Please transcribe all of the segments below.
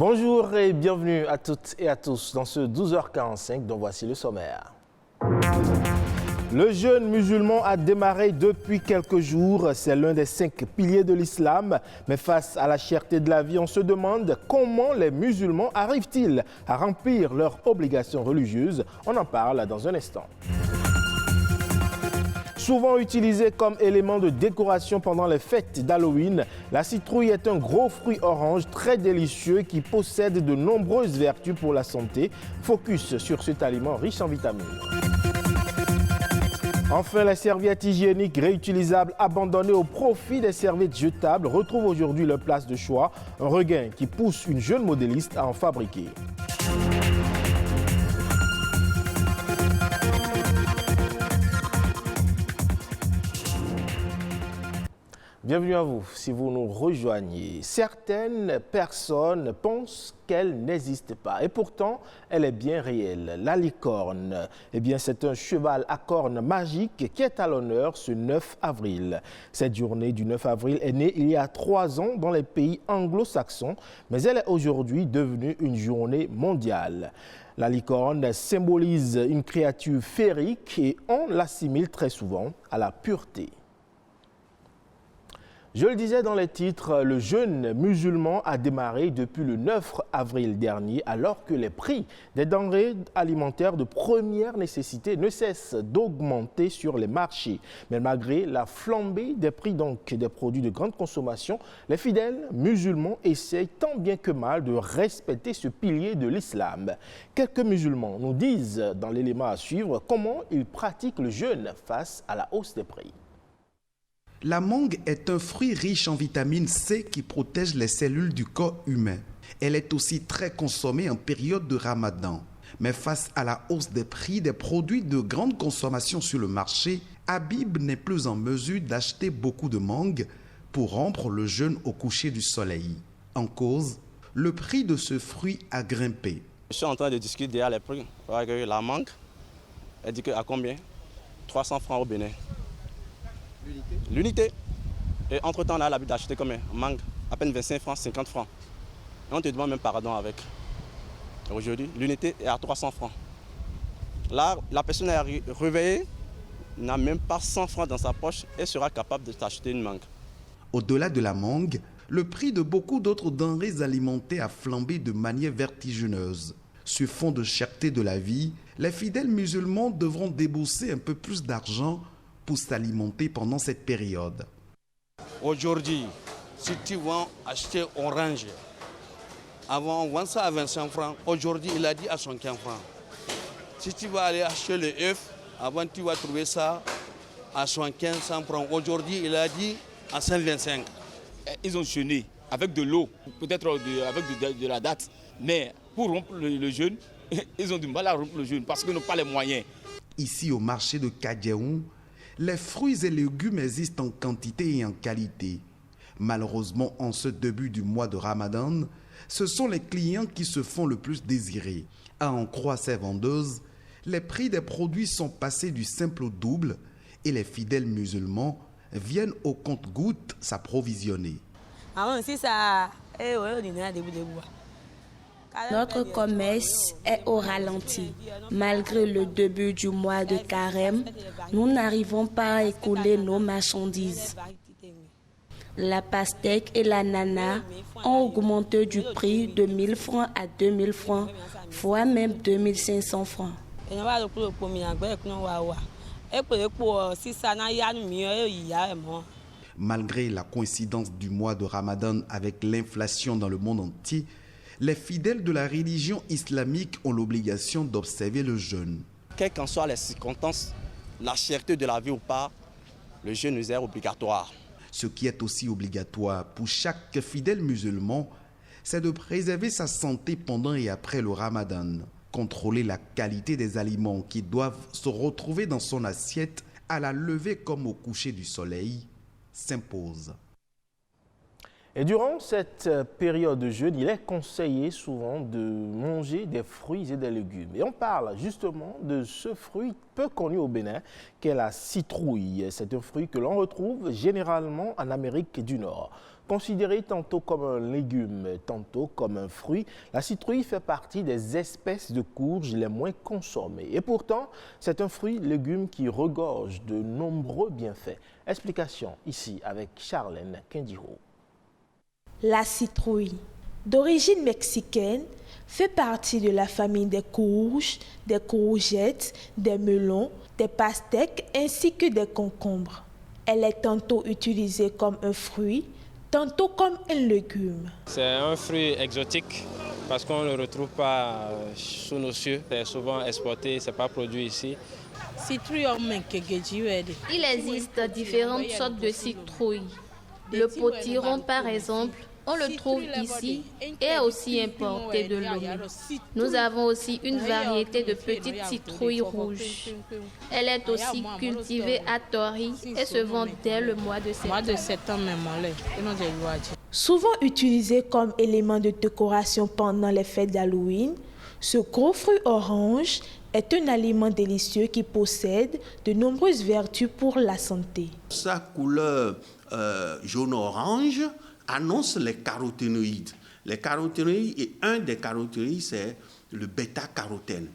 Bonjour et bienvenue à toutes et à tous dans ce 12h45 dont voici le sommaire. Le jeûne musulman a démarré depuis quelques jours. C'est l'un des 5 piliers de l'islam. Mais face à la cherté de la vie, on se demande comment les musulmans arrivent-ils à remplir leurs obligations religieuses. On en parle dans un instant. Souvent utilisée comme élément de décoration pendant les fêtes d'Halloween, la citrouille est un gros fruit orange très délicieux qui possède de nombreuses vertus pour la santé. Focus sur cet aliment riche en vitamines. Enfin, les serviettes hygiéniques réutilisables abandonnées au profit des serviettes jetables retrouvent aujourd'hui leur place de choix, un regain qui pousse une jeune modéliste à en fabriquer. Bienvenue à vous, si vous nous rejoignez. Certaines personnes pensent qu'elle n'existe pas et pourtant, elle est bien réelle. La licorne, c'est un cheval à cornes magique qui est à l'honneur ce 9 avril. Cette journée du 9 avril est née il y a 3 ans dans les pays anglo-saxons, mais elle est aujourd'hui devenue une journée mondiale. La licorne symbolise une créature féerique et on l'assimile très souvent à la pureté. Je le disais dans les titres, le jeûne musulman a démarré depuis le 9 avril dernier alors que les prix des denrées alimentaires de première nécessité ne cessent d'augmenter sur les marchés. Mais malgré la flambée des prix des produits de grande consommation, les fidèles musulmans essayent tant bien que mal de respecter ce pilier de l'islam. Quelques musulmans nous disent dans l'élément à suivre comment ils pratiquent le jeûne face à la hausse des prix. La mangue est un fruit riche en vitamine C qui protège les cellules du corps humain. Elle est aussi très consommée en période de Ramadan. Mais face à la hausse des prix des produits de grande consommation sur le marché, Habib n'est plus en mesure d'acheter beaucoup de mangue pour rompre le jeûne au coucher du soleil. En cause, le prix de ce fruit a grimpé. Je suis en train de discuter derrière les prix. La mangue, elle dit à combien? 300 francs au Bénin. L'unité. Et entre-temps, on a l'habitude d'acheter comme un mangue, à peine 25 francs, 50 francs. Et on te demande même pardon avec. Aujourd'hui, l'unité est à 300 francs. Là, la personne est réveillée, n'a même pas 100 francs dans sa poche et sera capable de t'acheter une mangue. Au-delà de la mangue, le prix de beaucoup d'autres denrées alimentaires a flambé de manière vertigineuse. Sur fond de cherté de la vie, les fidèles musulmans devront débourser un peu plus d'argent pour s'alimenter pendant cette période. Aujourd'hui, si tu vas acheter orange, avant on vend ça à 25 francs, aujourd'hui il a dit à 115 francs. Si tu vas aller acheter le œuf, avant tu vas trouver ça à 75 francs. Aujourd'hui il a dit à 125. Ils ont jeûné avec de l'eau, peut-être avec de la date, mais pour rompre le jeûne, ils ont du mal à rompre le jeûne parce qu'ils n'ont pas les moyens. Ici au marché de Kadjaoun, les fruits et légumes existent en quantité et en qualité. Malheureusement, en ce début du mois de Ramadan, ce sont les clients qui se font le plus désirer. À en croire ces vendeuses, les prix des produits sont passés du simple au double et les fidèles musulmans viennent au compte-gouttes s'approvisionner. Notre commerce est au ralenti. Malgré le début du mois de carême, nous n'arrivons pas à écouler nos marchandises. La pastèque et l'ananas ont augmenté du prix de 1 000 francs à 2 000 francs, voire même 2 500 francs. Malgré la coïncidence du mois de Ramadan avec l'inflation dans le monde entier, les fidèles de la religion islamique ont l'obligation d'observer le jeûne. Quelles qu'en soient les circonstances, la cherté de la vie ou pas, le jeûne est obligatoire. Ce qui est aussi obligatoire pour chaque fidèle musulman, c'est de préserver sa santé pendant et après le Ramadan. Contrôler la qualité des aliments qui doivent se retrouver dans son assiette à la levée comme au coucher du soleil s'impose. Et durant cette période de jeûne, il est conseillé souvent de manger des fruits et des légumes. Et on parle justement de ce fruit peu connu au Bénin, qu'est la citrouille. C'est un fruit que l'on retrouve généralement en Amérique du Nord. Considéré tantôt comme un légume, tantôt comme un fruit, la citrouille fait partie des espèces de courges les moins consommées. Et pourtant, c'est un fruit-légume qui regorge de nombreux bienfaits. Explication ici avec Charlène Kendiro. La citrouille, d'origine mexicaine, fait partie de la famille des courges, des courgettes, des melons, des pastèques ainsi que des concombres. Elle est tantôt utilisée comme un fruit, tantôt comme un légume. C'est un fruit exotique parce qu'on ne le retrouve pas sous nos cieux. C'est souvent exporté, ce n'est pas produit ici. Il existe différentes sortes de citrouilles. Le potiron, par exemple, on le trouve ici et est aussi importé de Lomé. Nous avons aussi une variété de petites citrouilles rouges. Elle est aussi cultivée à Tori et se vend dès le mois de septembre. Souvent utilisé comme élément de décoration pendant les fêtes d'Halloween, ce gros fruit orange est un aliment délicieux qui possède de nombreuses vertus pour la santé. Sa couleur jaune-orange annonce les caroténoïdes. Les caroténoïdes, et un des caroténoïdes, c'est le bêta-carotène.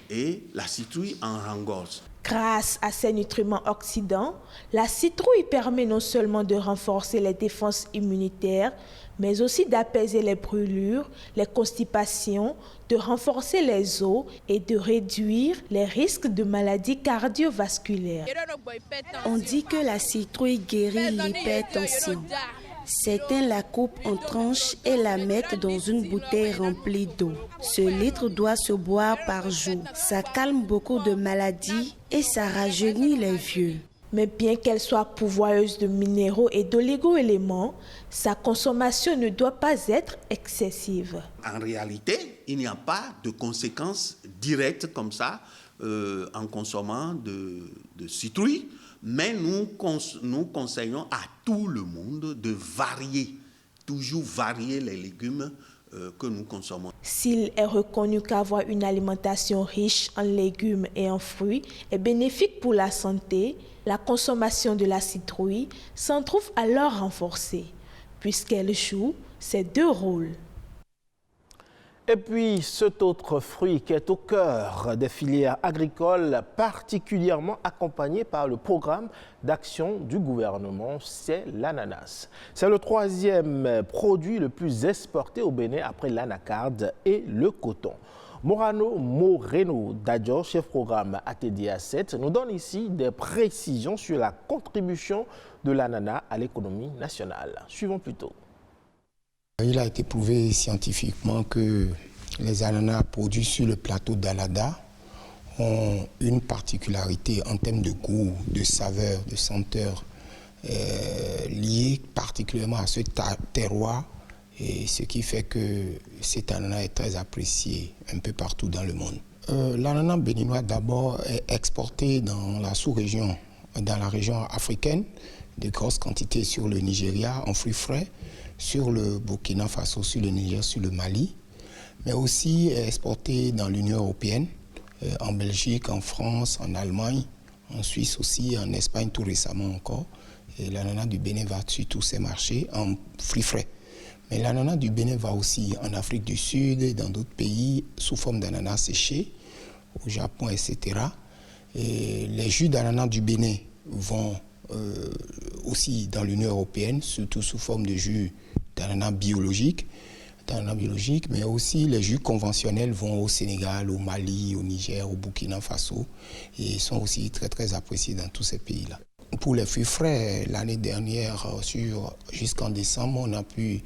Et la citrouille en regorge. Grâce à ses nutriments oxydants, la citrouille permet non seulement de renforcer les défenses immunitaires, mais aussi d'apaiser les brûlures, les constipations, de renforcer les os et de réduire les risques de maladies cardiovasculaires. On dit que la citrouille guérit l'hypertension. Certains la coupent en tranches et la mettent dans une bouteille remplie d'eau. Ce litre doit se boire par jour. Ça calme beaucoup de maladies et ça rajeunit les vieux. Mais bien qu'elle soit pourvoyeuse de minéraux et d'oligo-éléments, sa consommation ne doit pas être excessive. En réalité, il n'y a pas de conséquences directes comme ça en consommant de citrouille. Mais nous conseillons à tout le monde de varier, toujours varier les légumes que nous consommons. S'il est reconnu qu'avoir une alimentation riche en légumes et en fruits est bénéfique pour la santé, la consommation de la citrouille s'en trouve alors renforcée, puisqu'elle joue ces deux rôles. Et puis, cet autre fruit qui est au cœur des filières agricoles, particulièrement accompagné par le programme d'action du gouvernement, c'est l'ananas. C'est le troisième produit le plus exporté au Bénin après l'anacarde et le coton. Moreno Dadjo, chef programme ATDA 7, nous donne ici des précisions sur la contribution de l'ananas à l'économie nationale. Suivons plutôt. Il a été prouvé scientifiquement que les ananas produits sur le plateau d'Alada ont une particularité en termes de goût, de saveur, de senteur, liée particulièrement à ce terroir, et ce qui fait que cet ananas est très apprécié un peu partout dans le monde. L'ananas béninois d'abord est exporté dans la sous-région, dans la région africaine, de grosses quantités sur le Nigeria en fruits frais, sur le Burkina Faso, sur le Niger, sur le Mali, mais aussi exporté dans l'Union européenne, en Belgique, en France, en Allemagne, en Suisse aussi, en Espagne tout récemment encore. Et l'ananas du Bénin va sur tous ces marchés en fruits frais. Mais l'ananas du Bénin va aussi en Afrique du Sud et dans d'autres pays sous forme d'ananas séchés, au Japon, etc. Et les jus d'ananas du Bénin vont aussi dans l'Union européenne, surtout sous forme de jus d'ananas biologique, mais aussi les jus conventionnels vont au Sénégal, au Mali, au Niger, au Burkina Faso et sont aussi très très appréciés dans tous ces pays-là. Pour les fruits frais, l'année dernière, jusqu'en décembre, on a pu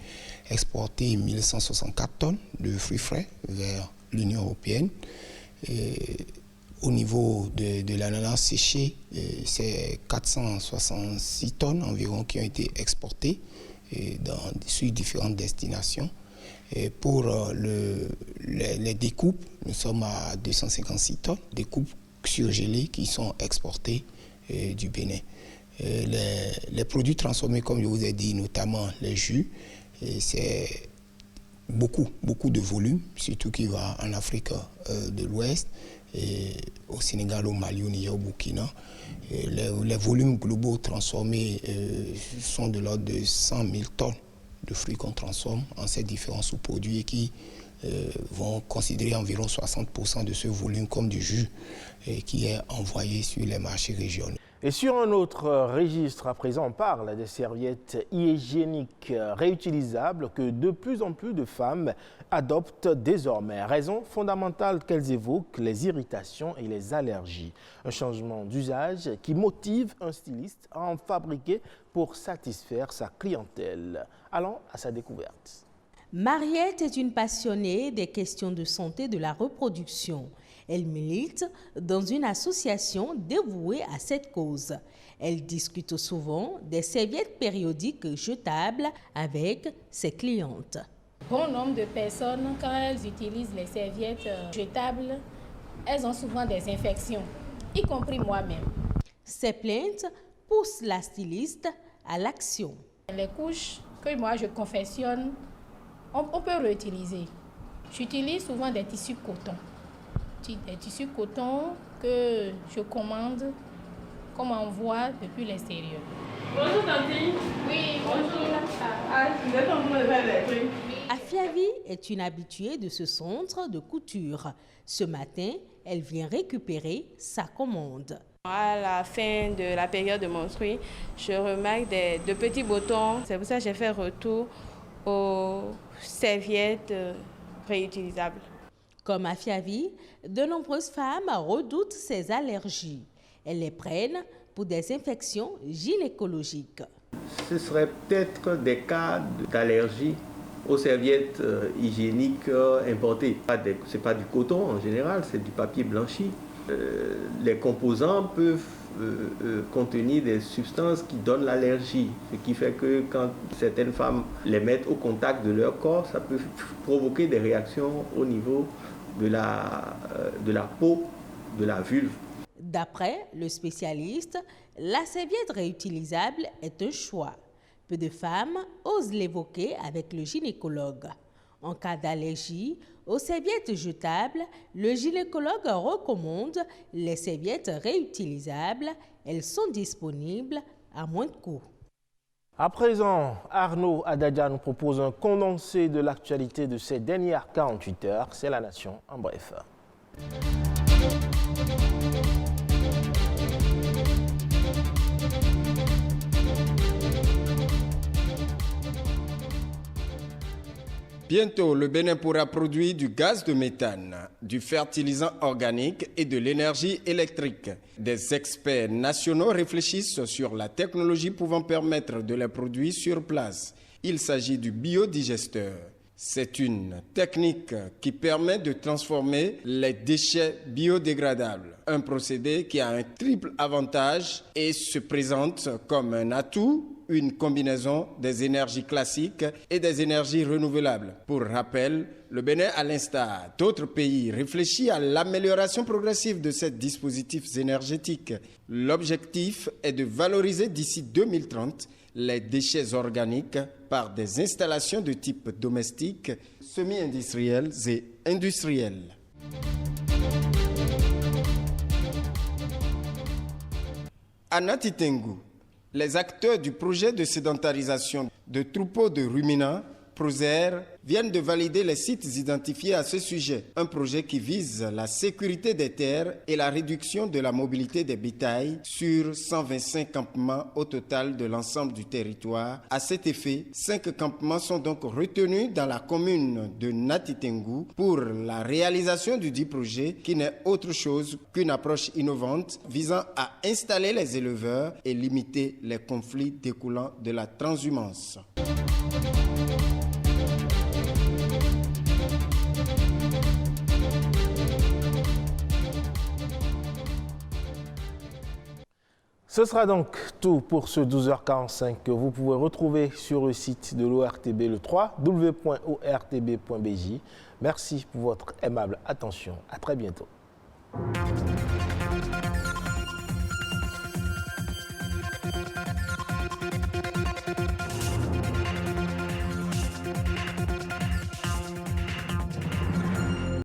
exporter 1164 tonnes de fruits frais vers l'Union européenne. Et au niveau de l'ananas séché, c'est 466 tonnes environ qui ont été exportées sur différentes destinations. Et pour les découpes, nous sommes à 256 tonnes, découpes surgelées qui sont exportées du Bénin. Les produits transformés, comme je vous ai dit, notamment les jus, Et c'est beaucoup de volume, surtout qui va en Afrique de l'Ouest, et au Sénégal, au Mali, au Niger, au Burkina. Et les volumes globaux transformés sont de l'ordre de 100 000 tonnes de fruits qu'on transforme en ces différents sous-produits et qui vont considérer environ 60% de ce volume comme du jus qui est envoyé sur les marchés régionaux. Et sur un autre registre, à présent, on parle des serviettes hygiéniques réutilisables que de plus en plus de femmes adoptent désormais. Raison fondamentale qu'elles évoquent, les irritations et les allergies. Un changement d'usage qui motive un styliste à en fabriquer pour satisfaire sa clientèle. Allons à sa découverte. Mariette est une passionnée des questions de santé de la reproduction. Elle milite dans une association dévouée à cette cause. Elle discute souvent des serviettes périodiques jetables avec ses clientes. Bon nombre de personnes, quand elles utilisent les serviettes jetables, elles ont souvent des infections, y compris moi-même. Ces plaintes poussent la styliste à l'action. Les couches que moi je confectionne, on peut réutiliser. J'utilise souvent des tissus coton. Des tissus coton que je commande comme envoi depuis l'extérieur. Bonjour Tante. Oui, bonjour. Vous êtes en train de faire les trucs. Afiavi est une habituée de ce centre de couture. Ce matin, elle vient récupérer sa commande. À la fin de la période de menstruée, je remarque de petits boutons. C'est pour ça que j'ai fait retour aux serviettes réutilisables. Comme Afiavi, de nombreuses femmes redoutent ces allergies. Elles les prennent pour des infections gynécologiques. Ce serait peut-être des cas d'allergie aux serviettes hygiéniques importées. Ce n'est pas du coton en général, c'est du papier blanchi. Les composants peuvent contenir des substances qui donnent l'allergie, ce qui fait que quand certaines femmes les mettent au contact de leur corps, ça peut provoquer des réactions au niveau de la peau, de la vulve. D'après le spécialiste, la serviette réutilisable est un choix. Peu de femmes osent l'évoquer avec le gynécologue. En cas d'allergie aux serviettes jetables, le gynécologue recommande les serviettes réutilisables. Elles sont disponibles à moins de coût. À présent, Arnaud Adadja nous propose un condensé de l'actualité de ces dernières 48 heures. C'est La Nation en bref. Bientôt, le Bénin pourra produire du gaz de méthane, du fertilisant organique et de l'énergie électrique. Des experts nationaux réfléchissent sur la technologie pouvant permettre de les produire sur place. Il s'agit du biodigesteur. C'est une technique qui permet de transformer les déchets biodégradables. Un procédé qui a un triple avantage et se présente comme un atout, une combinaison des énergies classiques et des énergies renouvelables. Pour rappel, le Bénin, à l'instar d'autres pays, réfléchit à l'amélioration progressive de ces dispositifs énergétiques. L'objectif est de valoriser d'ici 2030 les déchets organiques par des installations de type domestique, semi-industrielles et industrielles. À Nati Tengu, les acteurs du projet de sédentarisation de troupeaux de ruminants, Proser, viennent de valider les sites identifiés à ce sujet. Un projet qui vise la sécurité des terres et la réduction de la mobilité des bétails sur 125 campements au total de l'ensemble du territoire. À cet effet, 5 campements sont donc retenus dans la commune de Nati Tengu pour la réalisation du dit projet qui n'est autre chose qu'une approche innovante visant à installer les éleveurs et limiter les conflits découlant de la transhumance. Ce sera donc tout pour ce 12h45 que vous pouvez retrouver sur le site de l'ORTB, le www.ortb.bj. Merci pour votre aimable attention. À très bientôt.